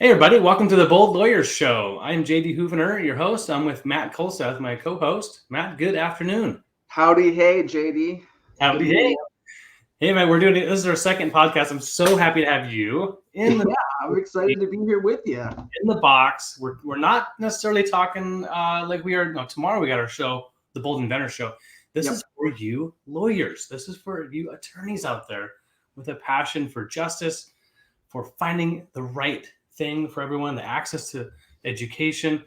Hey everybody, welcome to the Bold Lawyers Show. I'm JD Hoovener, your host. I'm with Matt Kolseth, my co-host. Matt, good afternoon. Howdy, hey, JD. Howdy, hey. Hey man, this is our second podcast. I'm so happy to have you I'm excited to be here with you. in the box. We're not necessarily talking like we are. No, tomorrow we got our show, the Bold Inventor Show. This is for you lawyers. This is for you attorneys out there with a passion for justice, for finding the right thing for everyone, the access to education,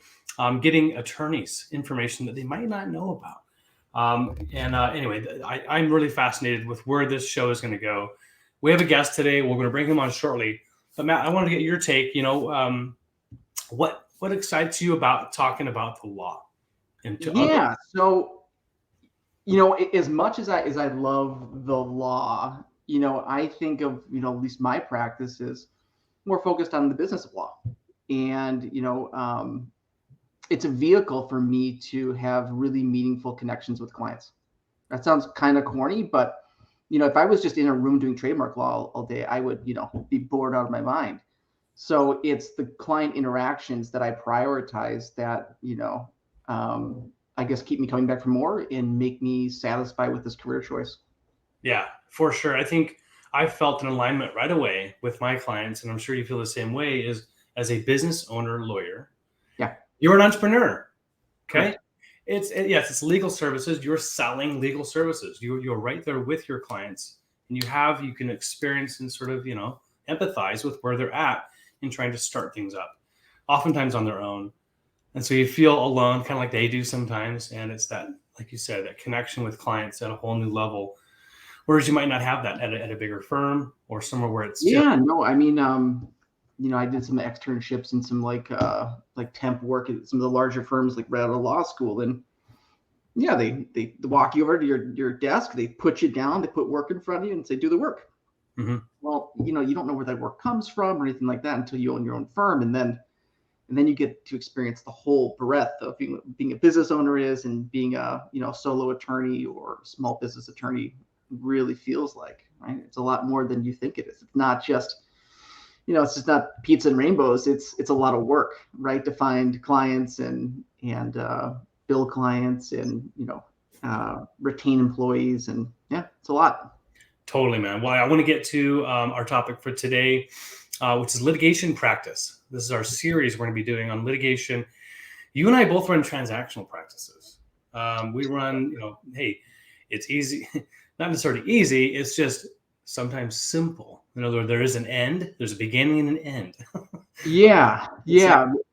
getting attorneys information that they might not know about. Anyway, I'm really fascinated with where this show is going to go. We have a guest today. We're going to bring him on shortly. But Matt, I want to get your take. What excites you about talking about the law? So as much as I love the law, I think of at least my practice is more focused on the business of law, and it's a vehicle for me to have really meaningful connections with clients. That sounds kind of corny, but if I was just in a room doing trademark law all day, I would be bored out of my mind. So it's the client interactions that I prioritize that I guess keep me coming back for more and make me satisfied with this career choice. Yeah, for sure. I think I felt an alignment right away with my clients, and I'm sure you feel the same way, is as a business owner, lawyer. Yeah. You're an entrepreneur. Okay. Correct. It's legal services. You're selling legal services. You're right there with your clients, and you can experience and sort of, empathize with where they're at in trying to start things up, oftentimes on their own. And so you feel alone, kind of like they do sometimes. And it's that, like you said, that connection with clients at a whole new level. Whereas you might not have that at a bigger firm or somewhere where it's I did some externships and some like temp work at some of the larger firms like right out of law school, and they walk you over to your desk, they put you down, they put work in front of you and say do the work. Mm-hmm. Well, you don't know where that work comes from or anything like that until you own your own firm, and then you get to experience the whole breadth of being a business owner is, and being a solo attorney or small business attorney really feels like, right? It's a lot more than you think it is. It's not just it's just not pizza and rainbows. It's a lot of work, right? To find clients and bill clients and retain employees, and it's a lot. Totally, man. Well, I want to get to our topic for today, which is litigation practice. This is our series we're going to be doing on litigation. You and I both run transactional practices. We run, hey, it's easy, not necessarily easy. It's just sometimes simple. In other words, there is an end, there's a beginning and an end. Yeah.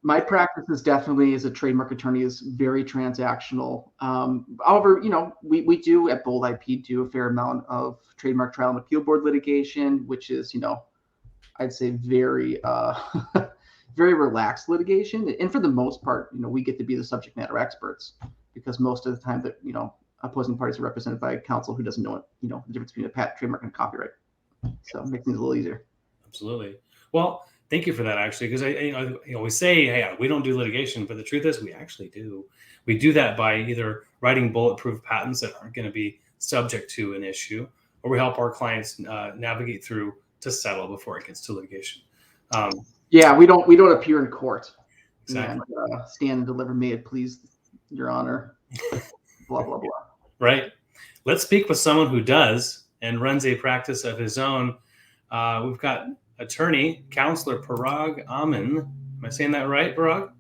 My practice is definitely, as a trademark attorney, is very transactional. However, we do at Bold IP do a fair amount of trademark trial and appeal board litigation, which is, I'd say very, very relaxed litigation. And for the most part, we get to be the subject matter experts, because most of the time that, opposing parties are represented by counsel who doesn't know, the difference between a patent, trademark, and copyright. So it makes things a little easier. Absolutely. Well, thank you for that, actually, because I always say, hey, we don't do litigation, but the truth is we actually do. We do that by either writing bulletproof patents that aren't going to be subject to an issue, or we help our clients navigate through to settle before it gets to litigation. We don't appear in court. Exactly. And stand and deliver, may it please your honor, blah, blah, blah. Right. Let's speak with someone who does and runs a practice of his own. We've got attorney, counselor Parag Amin. Am I saying that right, Parag?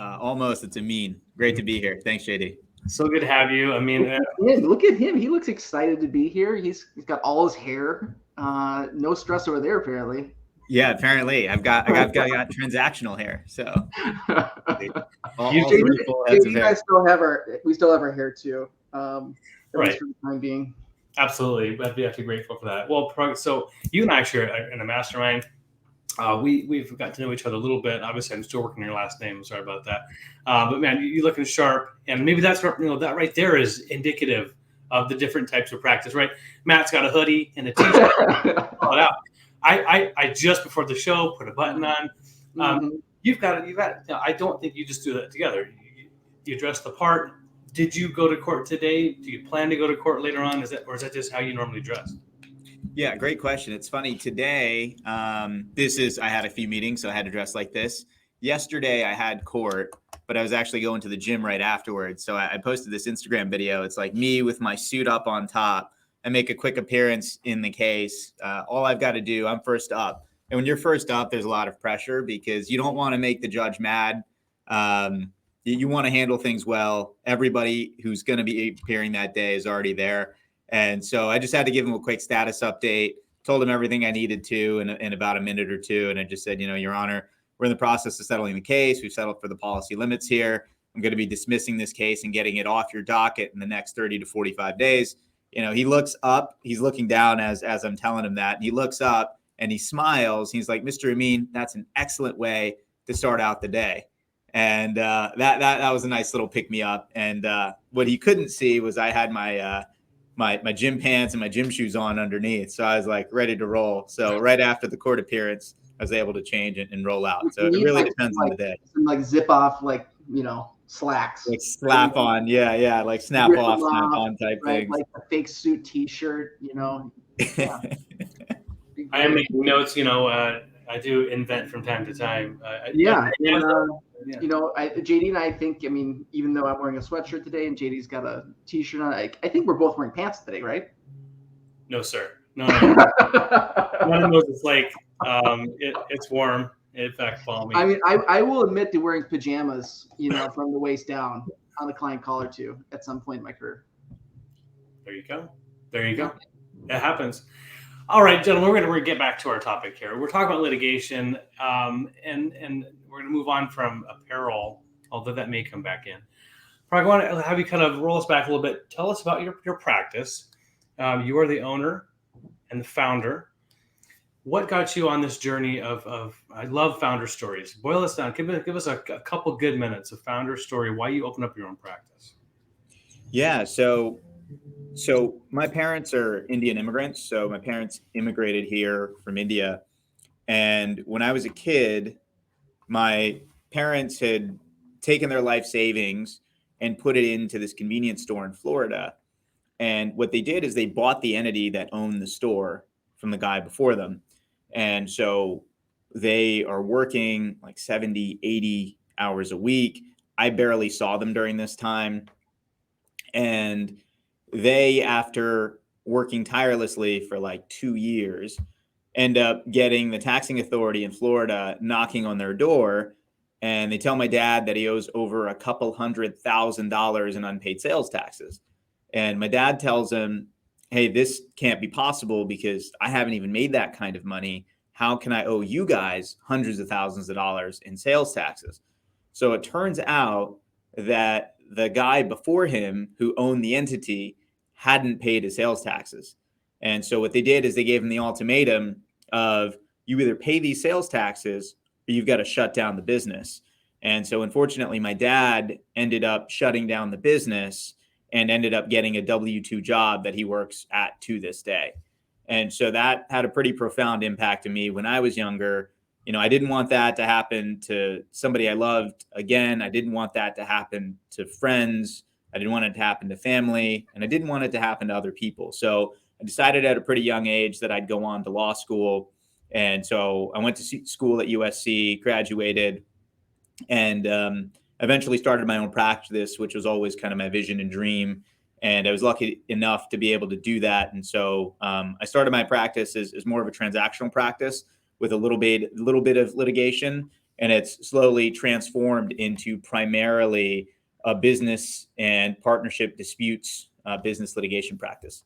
Almost. It's Amin. Great to be here. Thanks, JD. So good to have you. I mean, look at him. He looks excited to be here. He's got all his hair. No stress over there, apparently. Yeah, apparently. I've got transactional hair. So we still have our hair too. Right. For the time being. Absolutely. I'd be actually grateful for that. Well, so you and I actually are in a mastermind. We've got to know each other a little bit. Obviously, I'm still working on your last name. Sorry about that. But man, you're looking sharp, and maybe that's what, that right there is indicative of the different types of practice, right? Matt's got a hoodie and a t-shirt. Pull it out. I just before the show put a button on. You've got. I don't think you just do that together. You dress the part. Did you go to court today? Do you plan to go to court later on? Or is that just how you normally dress? Yeah, great question. It's funny today. I had a few meetings, so I had to dress like this. Yesterday, I had court, but I was actually going to the gym right afterwards. So I posted this Instagram video. It's like me with my suit up on top. I make a quick appearance in the case. All I've got to do, I'm first up. And when you're first up, there's a lot of pressure because you don't want to make the judge mad. You want to handle things well. Everybody who's going to be appearing that day is already there. And so I just had to give him a quick status update, told him everything I needed to in about a minute or two. And I just said, Your Honor, we're in the process of settling the case. We've settled for the policy limits here. I'm going to be dismissing this case and getting it off your docket in the next 30 to 45 days. He looks up, he's looking down as I'm telling him that. And he looks up and he smiles. He's like, Mr. Amin, that's an excellent way to start out the day. And that was a nice little pick me up. And what he couldn't see was I had my gym pants and my gym shoes on underneath. So I was like ready to roll. So right after the court appearance, I was able to change it and roll out. So it really depends on the day. Like zip off, slacks. Like slap on. Yeah. Like snap off, snap on type thing. Like a fake suit t-shirt, Yeah. I am making notes, I do invent from time to time. JD and I think, even though I'm wearing a sweatshirt today and JD's got a t-shirt on, I think we're both wearing pants today, right? No, sir. No. One of those is like, it's warm. In fact, balmy. I will admit to wearing pajamas, from the waist down on the client collar too at some point in my career. There you go. It happens. All right, gentlemen, we're going to get back to our topic here. We're talking about litigation, and we're going to move on from apparel, although that may come back in. Parag, I want to have you kind of roll us back a little bit. Tell us about your practice. You are the owner and the founder. What got you on this journey of I love founder stories. Boil us down. Give us a couple good minutes of founder story, why you open up your own practice. Yeah, so my parents are Indian immigrants. So my parents immigrated here from India. And when I was a kid, my parents had taken their life savings and put it into this convenience store in Florida. And what they did is they bought the entity that owned the store from the guy before them. And so they are working like 70, 80 hours a week. I barely saw them during this time. And they, after working tirelessly for like 2 years, end up getting the taxing authority in Florida knocking on their door. And they tell my dad that he owes over a couple $100,000 in unpaid sales taxes. And my dad tells him, hey, this can't be possible because I haven't even made that kind of money. How can I owe you guys hundreds of thousands of dollars in sales taxes? So it turns out that the guy before him who owned the entity hadn't paid his sales taxes. And so what they did is they gave him the ultimatum of you either pay these sales taxes or you've got to shut down the business. And so unfortunately, my dad ended up shutting down the business and ended up getting a W-2 job that he works at to this day. And so that had a pretty profound impact on me when I was younger. I didn't want that to happen to somebody I loved again. I didn't want that to happen to friends. I didn't want it to happen to family, and I didn't want it to happen to other people. So I decided at a pretty young age that I'd go on to law school. And so I went to school at USC, graduated, and eventually started my own practice, which was always kind of my vision and dream. And I was lucky enough to be able to do that. And so I started my practice as more of a transactional practice with a little bit of litigation. And it's slowly transformed into primarily a business and partnership disputes business litigation practice.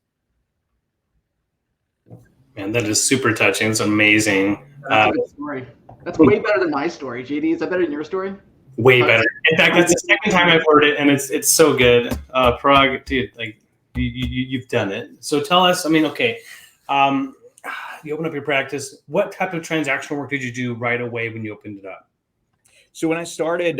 Man, that is super touching. It's amazing. That's a good story. That's way better than my story. JD, is that better than your story? Way better. In fact, that's the second time I've heard it, and it's so good. Parag, dude, like you've done it. So tell us. Okay, you open up your practice. What type of transactional work did you do right away when you opened it up? So when I started,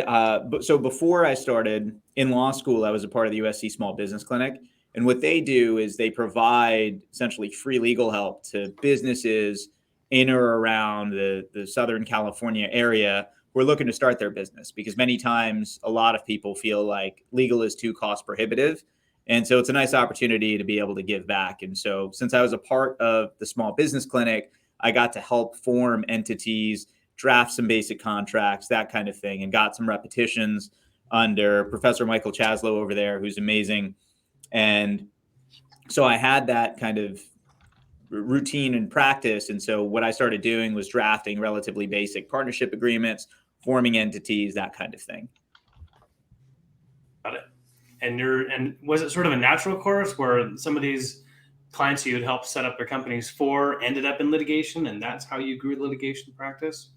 before I started in law school, I was a part of the USC Small Business Clinic. And what they do is they provide essentially free legal help to businesses in or around the Southern California area who are looking to start their business. Because many times a lot of people feel like legal is too cost prohibitive And so it's a nice opportunity to be able to give back. And so since I was a part of the small business clinic, I got to help form entities, draft some basic contracts, that kind of thing, and got some repetitions under Professor Michael Chaslow over there, who's amazing. And so I had that kind of routine and practice. And so what I started doing was drafting relatively basic partnership agreements, forming entities, that kind of thing. Got it. And was it sort of a natural course where some of these clients you had helped set up their companies for ended up in litigation, and that's how you grew litigation practice?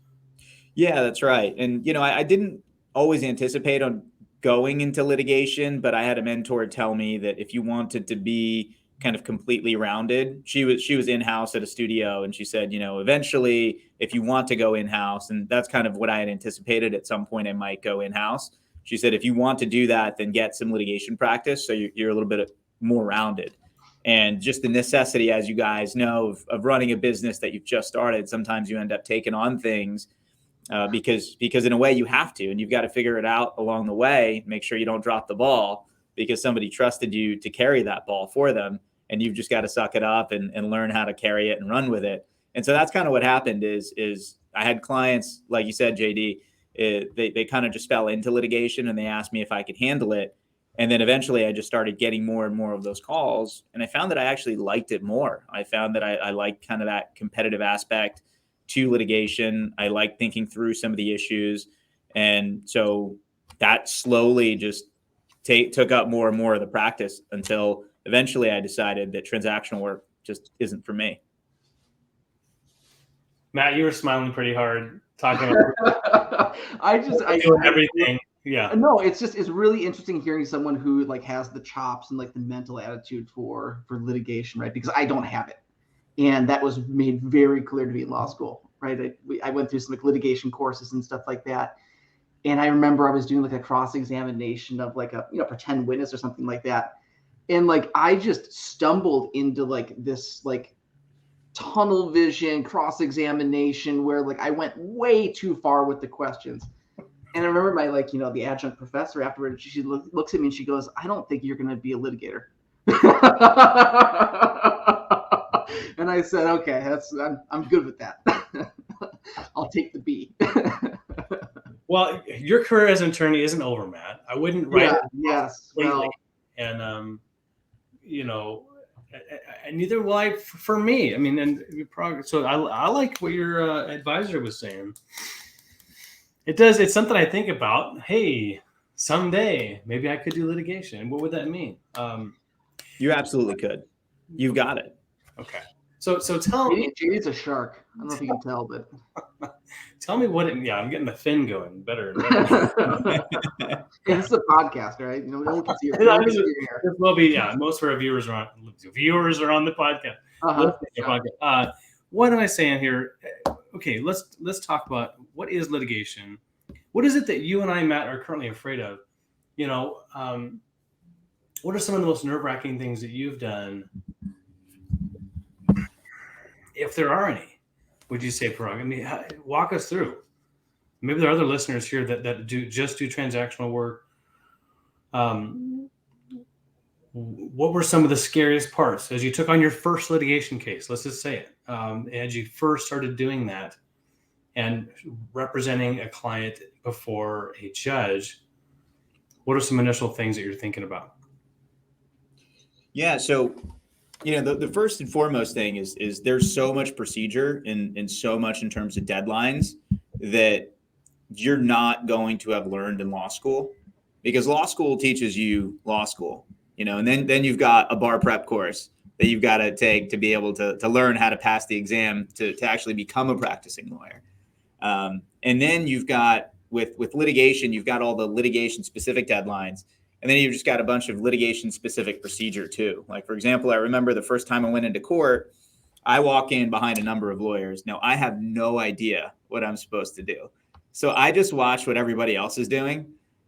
Yeah, that's right. And, I didn't always anticipate on going into litigation, but I had a mentor tell me that if you wanted to be kind of completely rounded, she was in-house at a studio, and she said, eventually if you want to go in-house, and that's kind of what I had anticipated at some point I might go in-house. She said, if you want to do that, then get some litigation practice so you're a little bit more rounded. And just the necessity, as you guys know, of running a business that you've just started, sometimes you end up taking on things because in a way you have to, and you've got to figure it out along the way, make sure you don't drop the ball because somebody trusted you to carry that ball for them, and you've just got to suck it up and learn how to carry it and run with it. And so that's kind of what happened is I had clients, like you said, JD, they kind of just fell into litigation and they asked me if I could handle it. And then eventually I just started getting more and more of those calls. And I found that I actually liked it more. I found that I liked kind of that competitive aspect to litigation. I liked thinking through some of the issues. And so that slowly just took up more and more of the practice until eventually I decided that transactional work just isn't for me. Matt, you were smiling pretty hard talking about I doing everything. Yeah. No, it's really interesting hearing someone who like has the chops and like the mental attitude for litigation, right? Because I don't have it. And that was made very clear to me in law school, right? I went through some like litigation courses and stuff like that. And I remember I was doing like a cross-examination of like a, pretend witness or something like that. And like, I just stumbled into like this like tunnel vision cross-examination where like I went way too far with the questions. And I remember my like, the adjunct professor afterwards, she looks at me and she goes, "I don't think you're going to be a litigator." And I said, "Okay, I'm good with that. I'll take the B." Well, your career as an attorney isn't over, Matt. I wouldn't write. Yes. Well, and and neither will I for me. I mean, and so I like what your advisor was saying. It does. It's something I think about. Hey, someday maybe I could do litigation. What would that mean? You absolutely could. You've got it. Okay. So tell me. JD's a shark. I don't know if you can tell, but tell me what it. Yeah, I'm getting the fin going better. It's a podcast, right? No one can see your hair. This will be. Yeah, most of our viewers are on the podcast. What am I saying here? Okay, let's talk about what is litigation. What is it that you and I, Matt, are currently afraid of? What are some of the most nerve-wracking things that you've done, if there are any? Would you say, Parag? I mean, walk us through. Maybe there are other listeners here that do transactional work. What were some of the scariest parts as you took on your first litigation case? Let's just say it. As you first started doing that and representing a client before a judge, what are some initial things that you're thinking about? Yeah. So, the first and foremost thing is there's so much procedure and so much in terms of deadlines that you're not going to have learned in law school, because law school teaches you law school, and then you've got a bar prep course that you've got to take to be able to learn how to pass the exam to actually become a practicing lawyer. And then you've got with litigation, you've got all the litigation specific deadlines. And then you've just got a bunch of litigation specific procedure too. Like, for example, I remember the first time I went into court, I walk in behind a number of lawyers. Now, I have no idea what I'm supposed to do. So I just watch what everybody else is doing.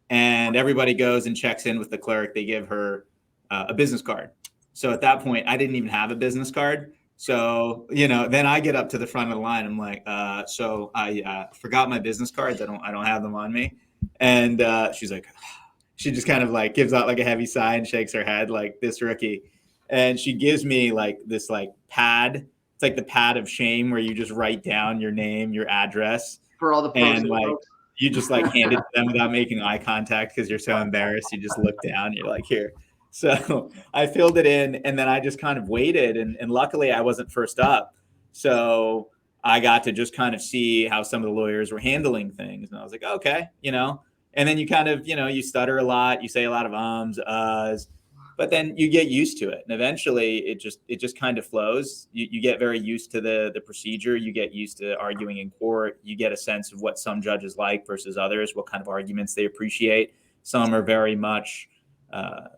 And everybody goes and checks in with the clerk. They give her a business card. So at that point, I didn't even have a business card. So, then I get up to the front of the line. I'm like, so I forgot my business cards. I don't have them on me. And she's like, she just kind of like gives out like a heavy sigh and shakes her head like this rookie. And she gives me like this like pad. It's like the pad of shame where you just write down your name, your address, For all the and like you just like hand it to them without making eye contact because you're so embarrassed. You just look down. You're like, here. So I filled it in, and then I just kind of waited. And luckily, I wasn't first up, so I got to just kind of see how some of the lawyers were handling things, and I was like, okay, And then you kind of, you stutter a lot, you say a lot of ums, uhs, but then you get used to it, and eventually it just kind of flows. You get very used to the procedure. You get used to arguing in court. You get a sense of what some judges like versus others, what kind of arguments they appreciate. Some are very much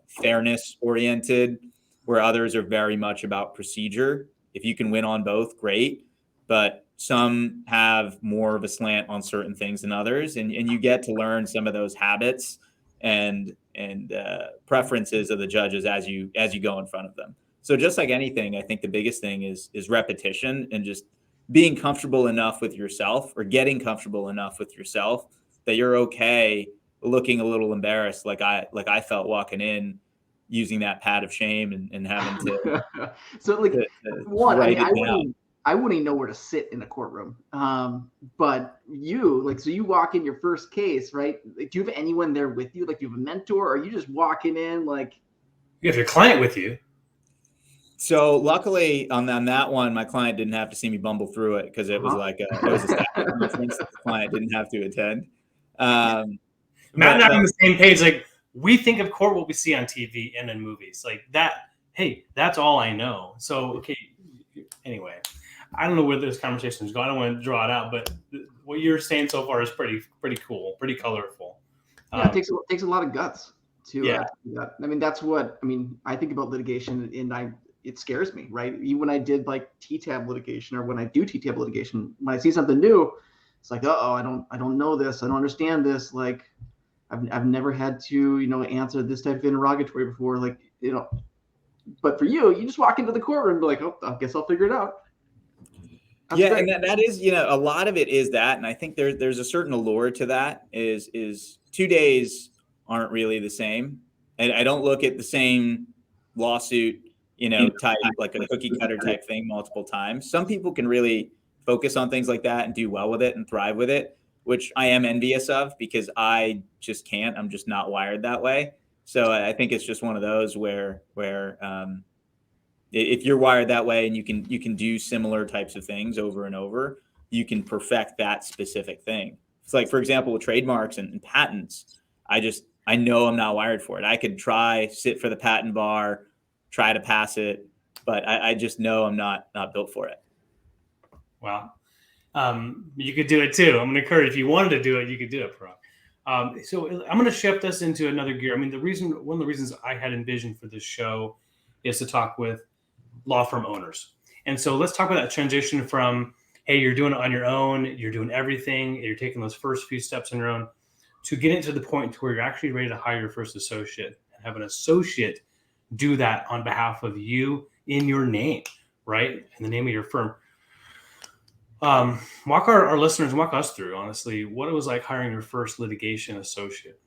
fairness oriented, where others are very much about procedure. If you can win on both, great. But some have more of a slant on certain things than others, and you get to learn some of those habits and preferences of the judges as you go in front of them. So just like anything, I think the biggest thing is repetition and just being comfortable enough with yourself, or getting comfortable enough with yourself that you're okay looking a little embarrassed, like I felt walking in using that pad of shame and having to so like to one, write it down. I wouldn't even know where to sit in a courtroom. But so you walk in your first case, right? Like, do you have anyone there with you? Like, do you have a mentor, or are you just walking in like? You have your client with you. So luckily on that one, my client didn't have to see me bumble through it because it was like it was a staff conference that the client didn't have to attend. Matt and I are on the same page. Like, we think of court what we see on TV and in movies. Like that. Hey, that's all I know. So okay. Anyway, I don't know where this conversation is going. I don't want to draw it out, but what you're saying so far is pretty cool, pretty colorful. Yeah, it takes a lot of guts to yeah. Do that. I mean, that's what I think about litigation, and it scares me, right? Even when I did like TTAB litigation, or when I do TTAB litigation, when I see something new, it's like, I don't know this, I don't understand this. Like, I've never had to answer this type of interrogatory before, like But for you just walk into the courtroom and be like, oh, I guess I'll figure it out. That's great. And that is, a lot of it is that, and I think there's a certain allure to that. Is 2 days aren't really the same, and I don't look at the same lawsuit, type like a cookie cutter type thing multiple times. Some people can really focus on things like that and do well with it and thrive with it, which I am envious of because I just can't. I'm just not wired that way. So I think it's just one of those where if you're wired that way and you can do similar types of things over and over, you can perfect that specific thing. It's like, for example, with trademarks and patents, I know I'm not wired for it. I could sit for the patent bar, try to pass it, but I just know I'm not built for it. Wow. You could do it too. I'm going to encourage, if you wanted to do it, you could do it, Parag. So I'm going to shift us into another gear. I mean, one of the reasons I had envisioned for this show is to talk with law firm owners. And so let's talk about that transition from, hey, you're doing it on your own, you're doing everything, you're taking those first few steps on your own, to getting to the point to where you're actually ready to hire your first associate and have an associate do that on behalf of you in your name, right? In the name of your firm. Walk our listeners, walk us through, honestly, what it was like hiring your first litigation associate.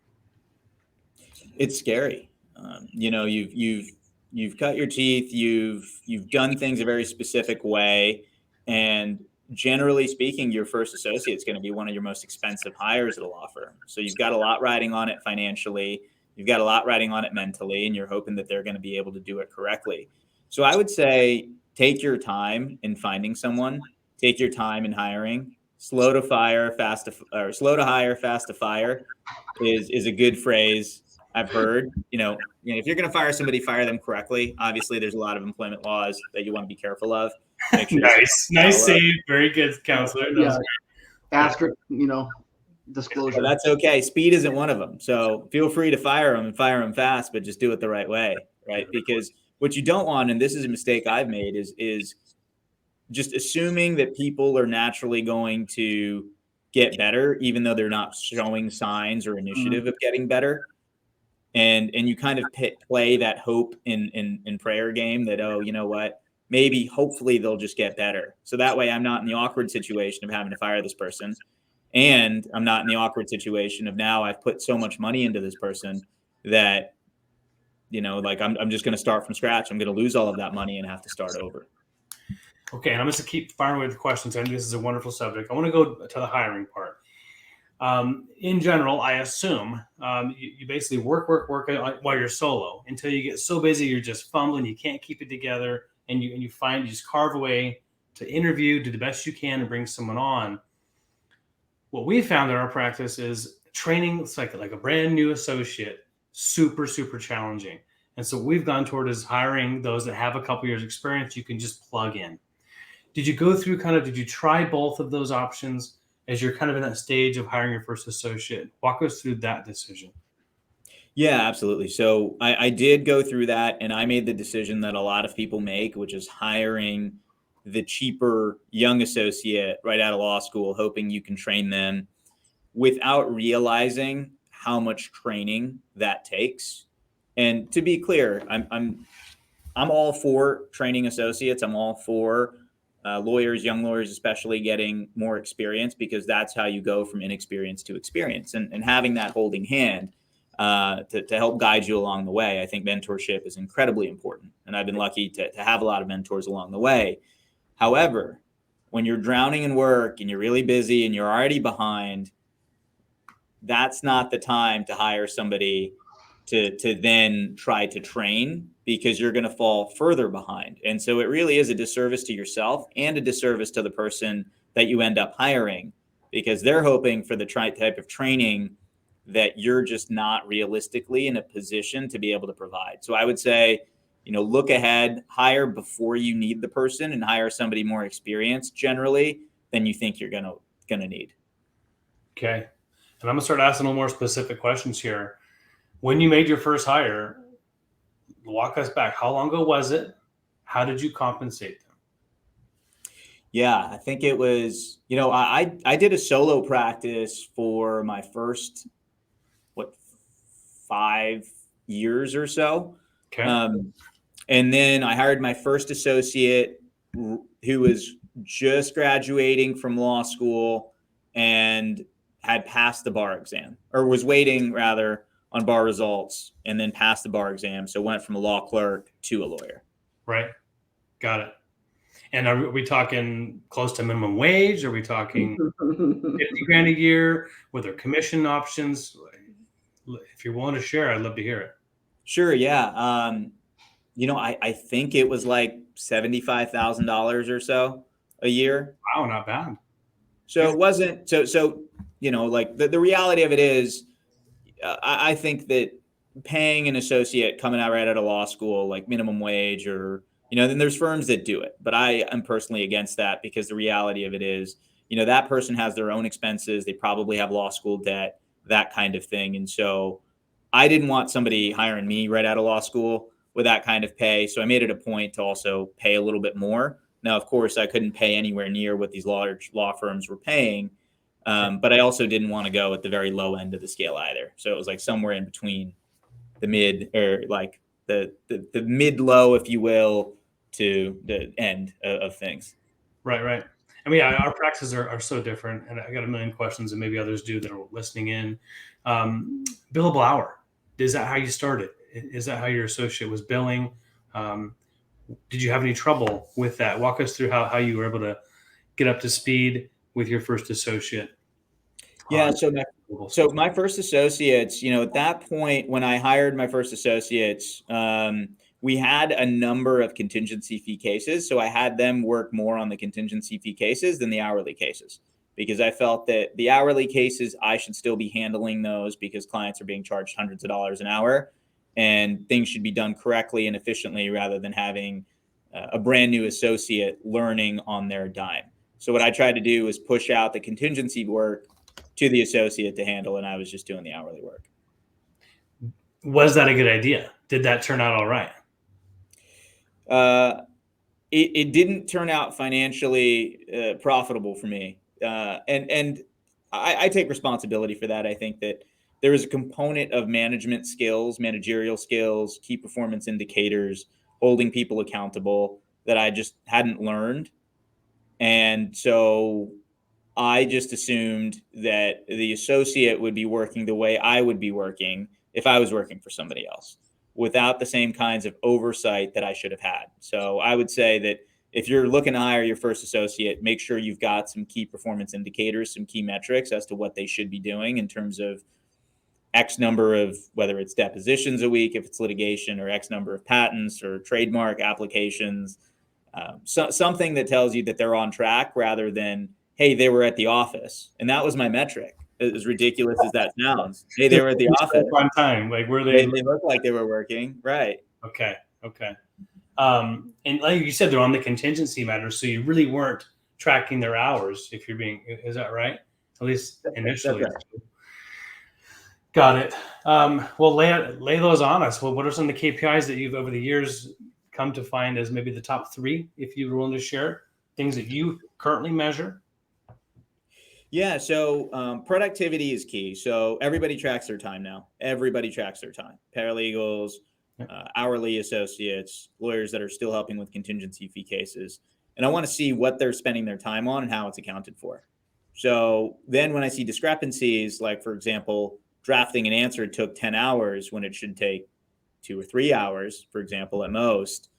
It's scary. You've cut your teeth, you've done things a very specific way, and generally speaking, your first associate is going to be one of your most expensive hires at a law firm. So you've got a lot riding on it financially, you've got a lot riding on it mentally, and you're hoping that they're going to be able to do it correctly. So I would say take your time in finding someone, take your time in hiring. Slow to hire, fast to fire is a good phrase I've heard. If you're going to fire somebody, fire them correctly. Obviously, there's a lot of employment laws that you want to be careful of. Make sure nice save. Very good, counselor. Asterisk, disclosure. Well, that's okay. Speed isn't one of them. So feel free to fire them and fire them fast, but just do it the right way, right? Because what you don't want, and this is a mistake I've made, is just assuming that people are naturally going to get better, even though they're not showing signs or initiative of getting better. And you kind of play that hope in prayer game that, oh, you know what, maybe hopefully they'll just get better. So that way I'm not in the awkward situation of having to fire this person. And I'm not in the awkward situation of now I've put so much money into this person that, like I'm just going to start from scratch. I'm going to lose all of that money and have to start over. Okay, and I'm just going to keep firing with questions. I think this is a wonderful subject. I want to go to the hiring part. In general, I assume you basically work while you're solo until you get so busy you're just fumbling, you can't keep it together, and you find you just carve away to interview, do the best you can, and bring someone on. What we found in our practice is training. It's like a brand new associate, super challenging. And so what we've gone toward is hiring those that have a couple years experience you can just plug in. Did you go through did you try both of those options as you're kind of in that stage of hiring your first associate? Walk us through that decision. Yeah, absolutely. So I did go through that, and I made the decision that a lot of people make, which is hiring the cheaper young associate right out of law school, hoping you can train them without realizing how much training that takes. And to be clear, I'm all for training associates. I'm all for lawyers, young lawyers especially, getting more experience, because that's how you go from inexperience to experience, and having that holding hand to help guide you along the way. I think mentorship is incredibly important, and I've been lucky to have a lot of mentors along the way. However, when you're drowning in work and you're really busy and you're already behind, that's not the time to hire somebody to then try to train, because you're going to fall further behind. And so it really is a disservice to yourself and a disservice to the person that you end up hiring, because they're hoping for the type of training that you're just not realistically in a position to be able to provide. So I would say, look ahead, hire before you need the person, and hire somebody more experienced generally than you think you're going to need. Okay. And I'm going to start asking a little more specific questions here. When you made your first hire, walk us back. How long ago was it? How did you compensate them? Yeah, I think it was, I did a solo practice for my first, 5 years or so. Okay. And then I hired my first associate who was just graduating from law school and had passed the bar exam, or was waiting rather on bar results, and then passed the bar exam. So went from a law clerk to a lawyer. Right. Got it. And are we talking close to minimum wage? Are we talking 50 grand a year? Were there commission options? If you're willing to share, I'd love to hear it. Sure. Yeah. I think it was like $75,000 or so a year. Wow, not bad. So it wasn't so like the reality of it is, I think that paying an associate coming out right out of law school, like minimum wage, or then there's firms that do it, but I am personally against that, because the reality of it is, that person has their own expenses. They probably have law school debt, that kind of thing. And so I didn't want somebody hiring me right out of law school with that kind of pay. So I made it a point to also pay a little bit more. Now, of course, I couldn't pay anywhere near what these large law firms were paying. But I also didn't want to go at the very low end of the scale either. So it was like somewhere in between the mid, or like the mid low, if you will, to the end of things. Right. I mean, our practices are so different, and I got a million questions, and maybe others do that are listening in. Billable hour, is that how you started? Is that how your associate was billing? Did you have any trouble with that? Walk us through how you were able to get up to speed with your first associate. Yeah. So my first associates, at that point, when I hired my first associates, we had a number of contingency fee cases. So I had them work more on the contingency fee cases than the hourly cases, because I felt that the hourly cases, I should still be handling those, because clients are being charged hundreds of dollars an hour, and things should be done correctly and efficiently, rather than having a brand new associate learning on their dime. So what I tried to do was push out the contingency work to the associate to handle, and I was just doing the hourly work. Was that a good idea? Did that turn out all right? It didn't turn out financially profitable for me. And I take responsibility for that. I think that there is a component of management skills, managerial skills, key performance indicators, holding people accountable, that I just hadn't learned. And so I just assumed that the associate would be working the way I would be working, if I was working for somebody else without the same kinds of oversight that I should have had. So I would say that if you're looking to hire your first associate, make sure you've got some key performance indicators, some key metrics as to what they should be doing in terms of X number of, whether it's depositions a week, if it's litigation, or X number of patents or trademark applications, something that tells you that they're on track rather than, hey, they were at the office. And that was my metric. As ridiculous as that sounds. Hey, they were at the office. On time. Like, were They looked like they were working. Right. Okay. And like you said, they're on the contingency matter. So you really weren't tracking their hours, if you're being, is that right? At least initially. That's right. Got it. Well, lay those on us. Well, what are some of the KPIs that you've over the years come to find as maybe the top 3, if you're willing to share, things that you currently measure? Yeah, so productivity is key. So everybody tracks their time now. Everybody tracks their time. Paralegals, hourly associates, lawyers that are still helping with contingency fee cases. And I want to see what they're spending their time on and how it's accounted for. So then when I see discrepancies, like, for example, drafting an answer took 10 hours when it should take 2 or 3 hours, for example, at most,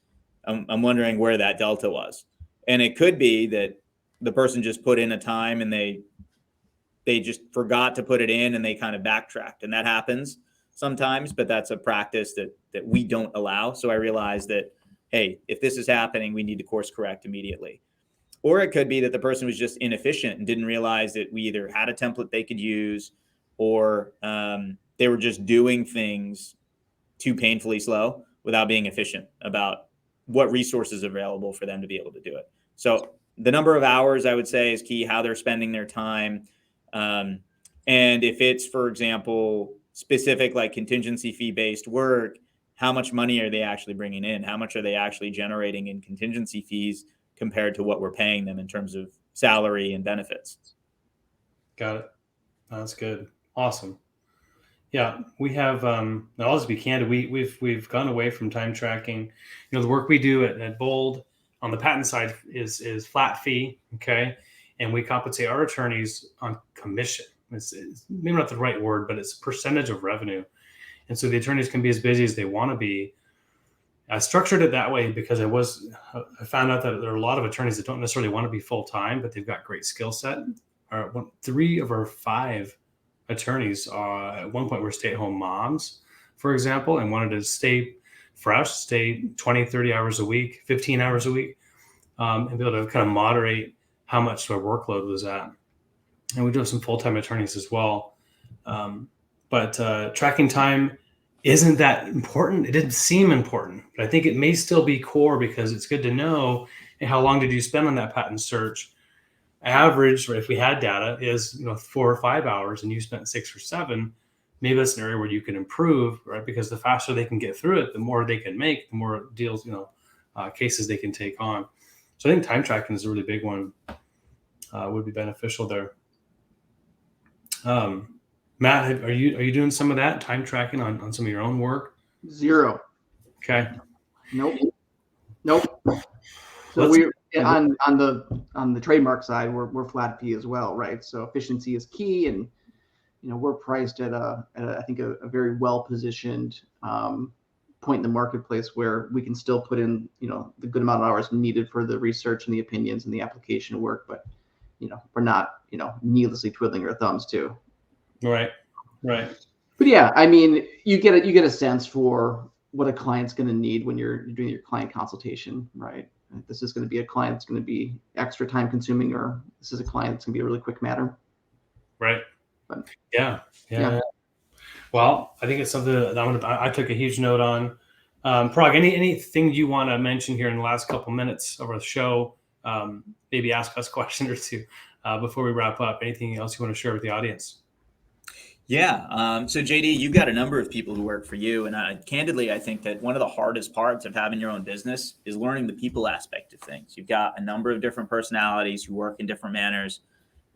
I'm wondering where that delta was. And it could be that the person just put in a time and they just forgot to put it in and they kind of backtracked. And that happens sometimes, but that's a practice that we don't allow. So I realized that, hey, if this is happening, we need to course correct immediately. Or it could be that the person was just inefficient and didn't realize that we either had a template they could use, or they were just doing things too painfully slow without being efficient about what resources are available for them to be able to do it. So the number of hours, I would say, is key, how they're spending their time. And if it's, for example, specific, like contingency fee based work, how much money are they actually bringing in? How much are they actually generating in contingency fees compared to what we're paying them in terms of salary and benefits? Got it. That's good. Awesome. Yeah, we have. I'll just be candid. We've gone away from time tracking. The work we do at Bold on the patent side is flat fee. Okay, and we compensate our attorneys on commission. It's maybe not the right word, but it's percentage of revenue. And so the attorneys can be as busy as they want to be. I structured it that way because I found out that there are a lot of attorneys that don't necessarily want to be full time, but they've got great skill set. 3 of our 5 attorneys at one point were stay-at-home moms, for example, and wanted to stay fresh, stay 20, 30 hours a week, 15 hours a week, and be able to kind of moderate how much their workload was at. And we do have some full-time attorneys as well. But tracking time isn't that important. It didn't seem important, but I think it may still be core because it's good to know, hey, how long did you spend on that patent search? Average, or if we had data, is 4 or 5 hours and you spent 6 or 7. Maybe that's an area where you can improve, right? Because the faster they can get through it, the more they can make, the more deals, cases they can take on. So I think time tracking is a really big one. Would be beneficial there. Matt, are you doing some of that time tracking on some of your own work? 0. Okay. Nope. So we're on the trademark side, we're flat fee as well, right? So efficiency is key, and we're priced at I think a very well positioned point in the marketplace where we can still put in the good amount of hours needed for the research and the opinions and the application work, but we're not needlessly twiddling our thumbs too. Right. But yeah, I mean, you get a sense for what a client's going to need when you're doing your client consultation, right? This is going to be a client that's going to be extra time consuming, or this is a client that's going to be a really quick matter. Right. But, yeah. Well, I think it's something that I took a huge note on. Parag, anything you want to mention here in the last couple minutes of our show? Maybe ask us a question or two before we wrap up. Anything else you want to share with the audience? Yeah. So JD, you've got a number of people who work for you. And candidly, I think that one of the hardest parts of having your own business is learning the people aspect of things. You've got a number of different personalities who work in different manners,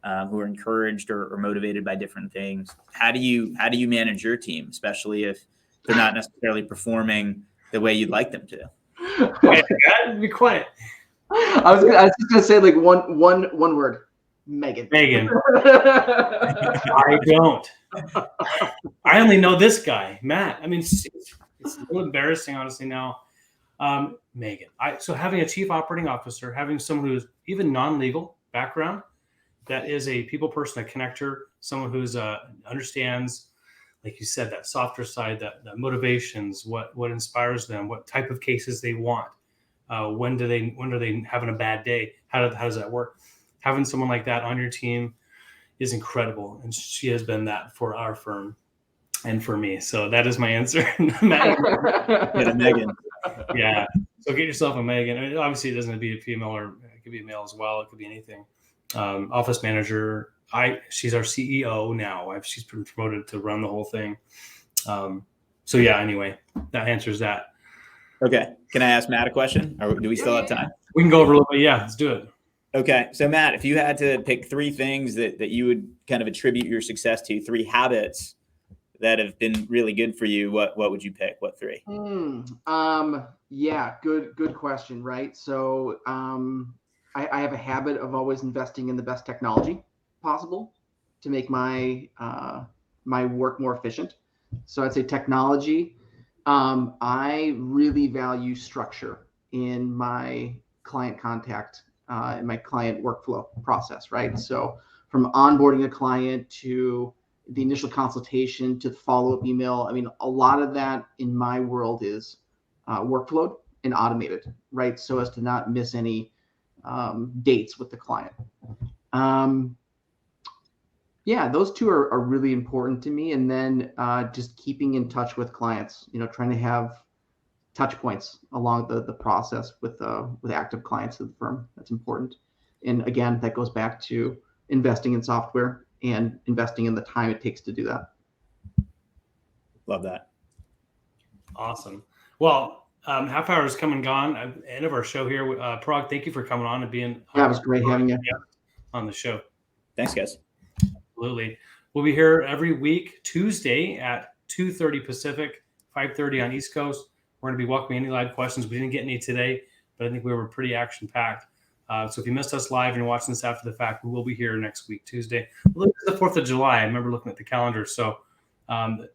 who are encouraged or motivated by different things. How do you manage your team, especially if they're not necessarily performing the way you'd like them to? Be quiet. I was just gonna say like one word. Megan. I don't. I only know this guy, Matt. I mean, it's a little embarrassing, honestly, now. Megan, so having a chief operating officer, having someone who's even non-legal background, that is a people person, a connector, someone who's understands, like you said, that softer side, that motivations, what inspires them, what type of cases they want, when are they having a bad day, how does that work? Having someone like that on your team is incredible, and she has been that for our firm and for me. So that is my answer. Megan. Yeah. So get yourself a Megan. I mean, obviously, it doesn't have to be a female, or it could be a male as well. It could be anything. Office manager. She's our CEO now. She's been promoted to run the whole thing. So yeah. Anyway, that answers that. Okay. Can I ask Matt a question, or do we still have time? We can go over a little bit. Yeah, let's do it. Okay. So Matt, if you had to pick 3 things that you would kind of attribute your success to, 3 habits that have been really good for you, what would you pick? What 3? Yeah, good question, right? So I have a habit of always investing in the best technology possible to make my my work more efficient. So I'd say technology. I really value structure in my client contact, in my client workflow process, right? So from onboarding a client to the initial consultation to the follow-up email, I mean, a lot of that in my world is workflowed and automated, right? So as to not miss any dates with the client. Yeah, those 2 are really important to me. And then just keeping in touch with clients, trying to have touch points along the process with active clients of the firm. That's important. And again, that goes back to investing in software and investing in the time it takes to do that. Love that. Awesome. Well, half hour is come and gone. End of our show here. Parag, thank you for coming on and being. Yeah, it was great having you on the show. Thanks, guys. Absolutely. We'll be here every week, Tuesday at 2:30 Pacific, 5:30 on East Coast. We're going to be welcoming any live questions. We didn't get any today, but I think we were pretty action-packed. So if you missed us live and you're watching this after the fact, we will be here next week, Tuesday. Well, it's the 4th of July. I remember looking at the calendar. So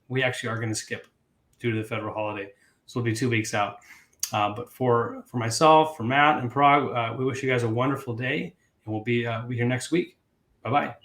we actually are going to skip due to the federal holiday. So we'll be 2 weeks out. But for myself, for Matt and Parag, we wish you guys a wonderful day, and we'll be here next week. Bye-bye.